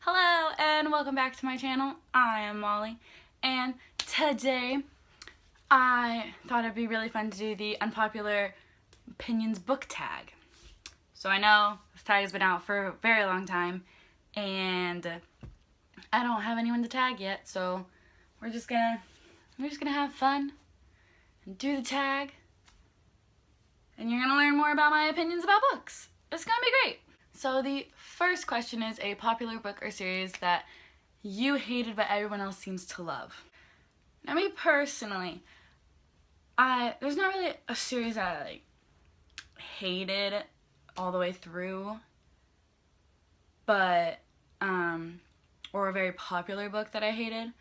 Hello and welcome back to my channel. I am Molly and today I thought it'd be really fun to do the Unpopular Opinions book tag. So I know this tag has been out for a very long time and I don't have anyone to tag yet, so we're just gonna have fun and do the tag and you're gonna learn more about my opinions about books. It's gonna be great. So the first question is a popular book or series that you hated but everyone else seems to love. Now me personally, there's not really a series that I hated all the way through, but or a very popular book that I hated.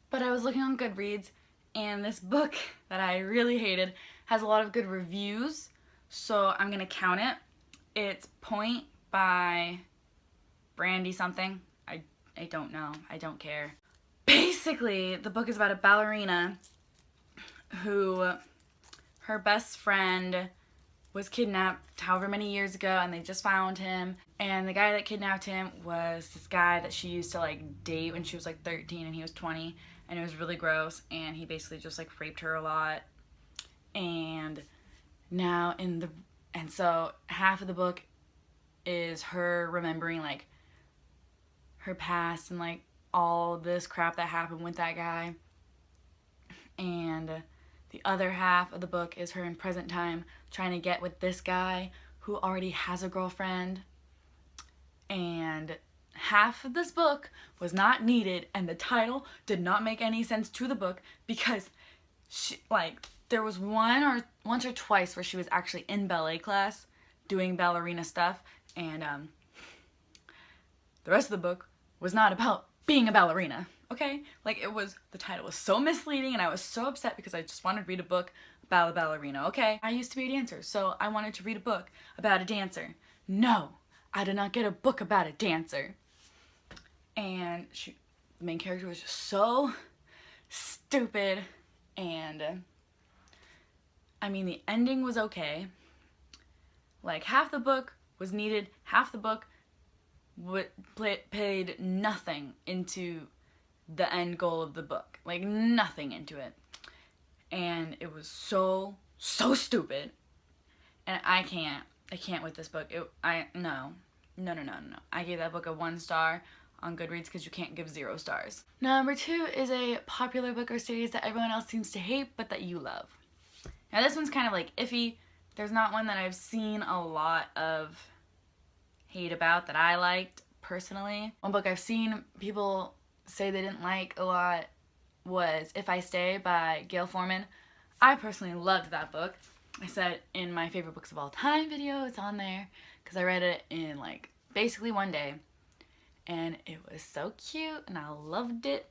But I was looking on Goodreads and this book that I really hated has a lot of good reviews, so I'm gonna count it. It's Point by Brandy something. I don't know. I don't care. Basically, the book is about a ballerina who her best friend was kidnapped however many years ago and they just found him. And the guy that kidnapped him was this guy that she used to date when she was 13 and he was 20, and it was really gross, and he basically just raped her a lot. And now and so half of the book is her remembering her past and all this crap that happened with that guy. And the other half of the book is her in present time trying to get with this guy who already has a girlfriend. And half of this book was not needed and the title did not make any sense to the book because there was once or twice where she was actually in ballet class doing ballerina stuff, and the rest of the book was not about being a ballerina, okay? The title was so misleading and I was so upset because I just wanted to read a book about a ballerina, okay? I used to be a dancer, so I wanted to read a book about a dancer. No, I did not get a book about a dancer. And the main character was just so stupid, and I mean, the ending was okay. Half the book was needed, half the book paid nothing into the end goal of the book. Nothing into it. And it was so stupid. And I can't with this book. No. I gave that book a 1 star on Goodreads because you can't give 0 stars. Number 2 is a popular book or series that everyone else seems to hate but that you love. Now this one's kind of iffy. There's not one that I've seen a lot of hate about that I liked personally. One book I've seen people say they didn't like a lot was If I Stay by Gail Forman. I personally loved that book. I said in my favorite books of all time video, it's on there because I read it in basically one day. And it was so cute and I loved it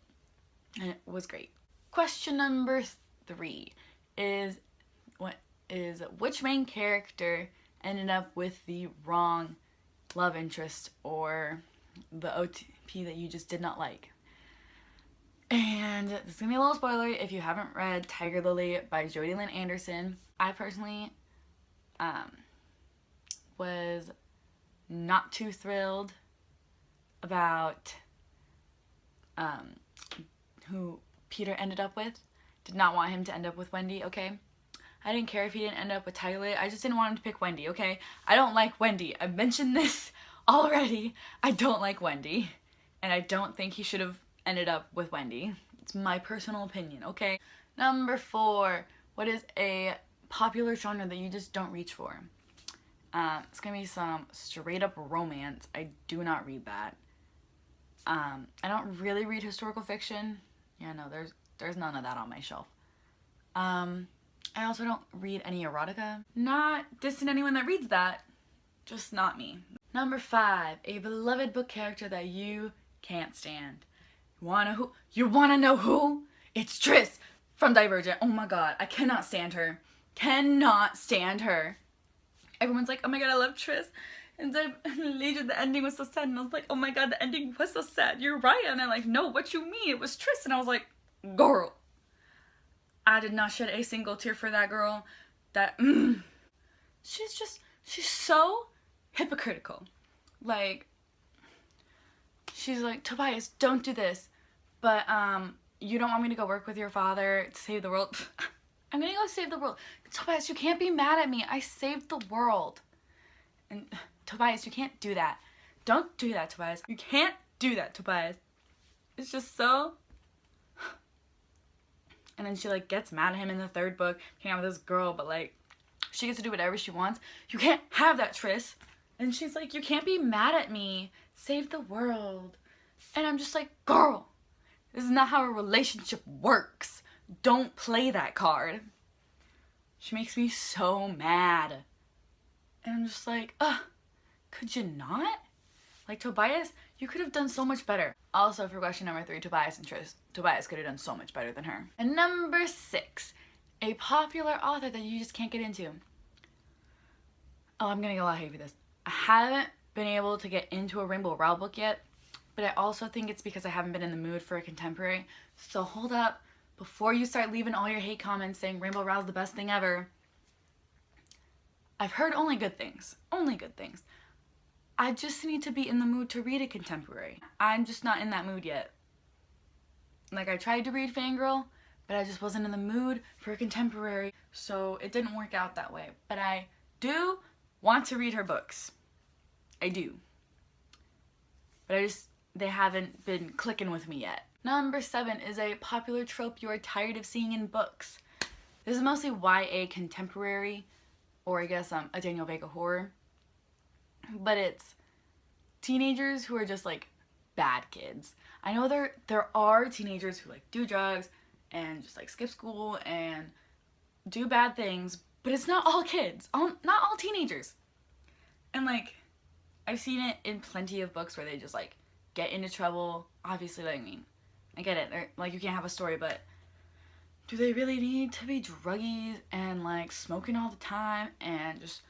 and it was great. Question number 3 is which main character ended up with the wrong love interest or the OTP that you just did not like. And this is gonna be a little spoilery if you haven't read Tiger Lily by Jodi Lynn Anderson. I personally was not too thrilled about who Peter ended up with. Did not want him to end up with Wendy, okay? I didn't care if he didn't end up with Tiger Lily. I just didn't want him to pick Wendy, okay? I don't like Wendy. I've mentioned this already. I don't like Wendy. And I don't think he should have ended up with Wendy. It's my personal opinion, okay? Number 4. What is a popular genre that you just don't reach for? It's gonna be some straight up romance. I do not read that. I don't really read historical fiction. Yeah, no, there's none of that on my shelf. I also don't read any erotica. Not dissing anyone that reads that, just not me. Number 5, a beloved book character that you can't stand. You wanna know who? It's Tris from Divergent. Oh my god, I cannot stand her. Cannot stand her. Everyone's like, oh my god, I love Tris. And then later the ending was so sad, and I was like, oh my god, the ending was so sad. You're right. And they're like, no, what you mean? It was Tris. And I was like, girl, I did not shed a single tear for that girl. She's so hypocritical. she's like, Tobias, don't do this. But, you don't want me to go work with your father to save the world? I'm gonna go save the world. Tobias, you can't be mad at me. I saved the world. And Tobias, you can't do that. Don't do that, Tobias. You can't do that, Tobias. It's just so... And then she, like, gets mad at him in the third book, hanging out with this girl, but, like, she gets to do whatever she wants. You can't have that, Tris. And she's like, you can't be mad at me. Save the world. And I'm just like, girl, this is not how a relationship works. Don't play that card. She makes me so mad. And I'm just like, could you not? Like, Tobias, you could have done so much better. Also, for question number 3, Tobias and Tris. Tobias could have done so much better than her. And number 6, a popular author that you just can't get into. Oh, I'm gonna get a lot of hate for this. I haven't been able to get into a Rainbow Rowell book yet, but I also think it's because I haven't been in the mood for a contemporary. So hold up, before you start leaving all your hate comments saying Rainbow Rowell's the best thing ever, I've heard only good things. Only good things. I just need to be in the mood to read a contemporary. I'm just not in that mood yet. Like, I tried to read Fangirl, but I just wasn't in the mood for a contemporary, so it didn't work out that way. But I do want to read her books. I do. But they haven't been clicking with me yet. Number 7 is a popular trope you are tired of seeing in books. This is mostly YA contemporary, or I guess a Daniel Vega horror. But it's teenagers who are just like bad kids. I know there are teenagers who like do drugs and just like skip school and do bad things, but it's not all kids, not all teenagers. And like, I've seen it in plenty of books where they just like get into trouble. Obviously, like, I mean, I get it, like, you can't have a story, but do they really need to be druggies and like smoking all the time and just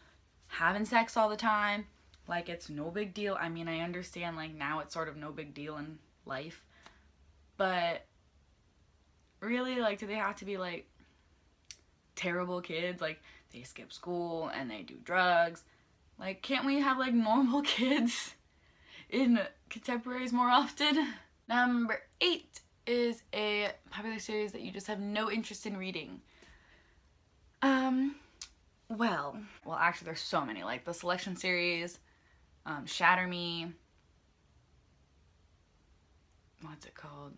having sex all the time? Like, it's no big deal. I mean, I understand, like, now it's sort of no big deal in life. But really, like, do they have to be, like, terrible kids? Like, they skip school and they do drugs. Like, can't we have, like, normal kids in contemporaries more often? Number 8 is a popular series that you just have no interest in reading. Well, actually, there's so many. Like, the Selection series... Shatter Me, what's it called?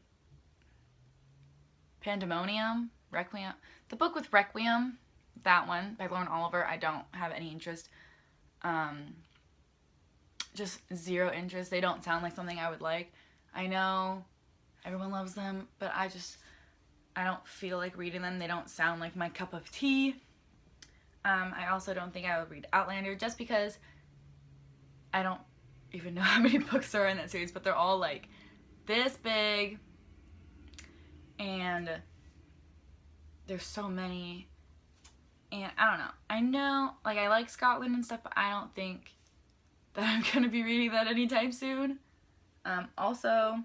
Pandemonium, Requiem, the book with Requiem, that one by Lauren Oliver. I don't have any interest, just zero interest. They don't sound like something I would like. I know everyone loves them, but I don't feel like reading them. They don't sound like my cup of tea. I also don't think I would read Outlander just because I don't even know how many books there are in that series, but they're all like this big, and there's so many, and I don't know. I know, like, I like Scotland and stuff, but I don't think that I'm gonna be reading that anytime soon. Also,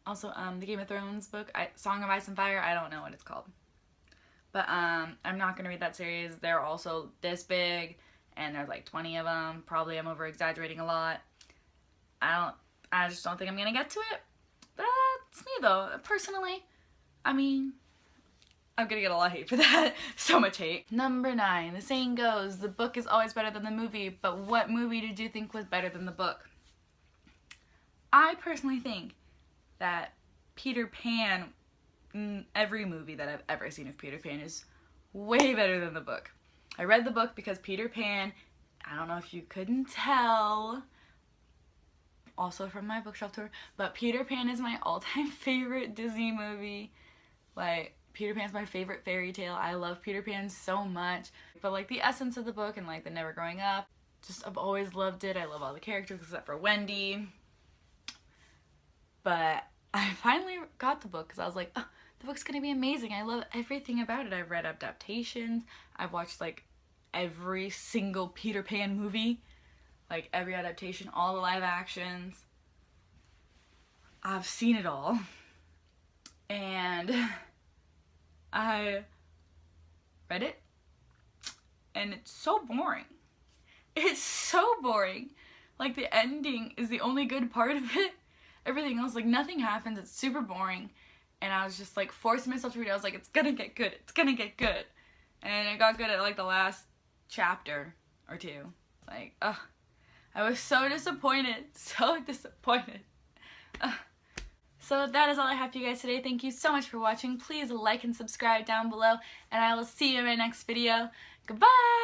the Game of Thrones book, Song of Ice and Fire, I don't know what it's called, but I'm not gonna read that series. They're also this big. And there's like 20 of them. Probably I'm over exaggerating a lot. I just don't think I'm gonna get to it. That's me though. Personally, I mean, I'm gonna get a lot of hate for that. So much hate. Number 9, the saying goes, the book is always better than the movie, but what movie did you think was better than the book? I personally think that Peter Pan, every movie that I've ever seen of Peter Pan is way better than the book. I read the book because Peter Pan, I don't know if you couldn't tell, also from my bookshelf tour, but Peter Pan is my all-time favorite Disney movie. Like, Peter Pan's my favorite fairy tale. I love Peter Pan so much. But like the essence of the book and like the never growing up, just I've always loved it. I love all the characters except for Wendy. But I finally got the book because I was like, oh, the book's gonna be amazing. I love everything about it. I've read adaptations. I've watched like every single Peter Pan movie, like every adaptation, all the live actions. I've seen it all. And I read it and it's so boring. It's so boring. Like, the ending is the only good part of it. everything else, like, nothing happens. It's super boring. And I was just, like, forcing myself to read it. I was like, it's gonna get good. It's gonna get good. And it got good at, like, the last chapter or two. Like, ugh. I was so disappointed. So disappointed. Ugh. So that is all I have for you guys today. Thank you so much for watching. Please like and subscribe down below. And I will see you in my next video. Goodbye!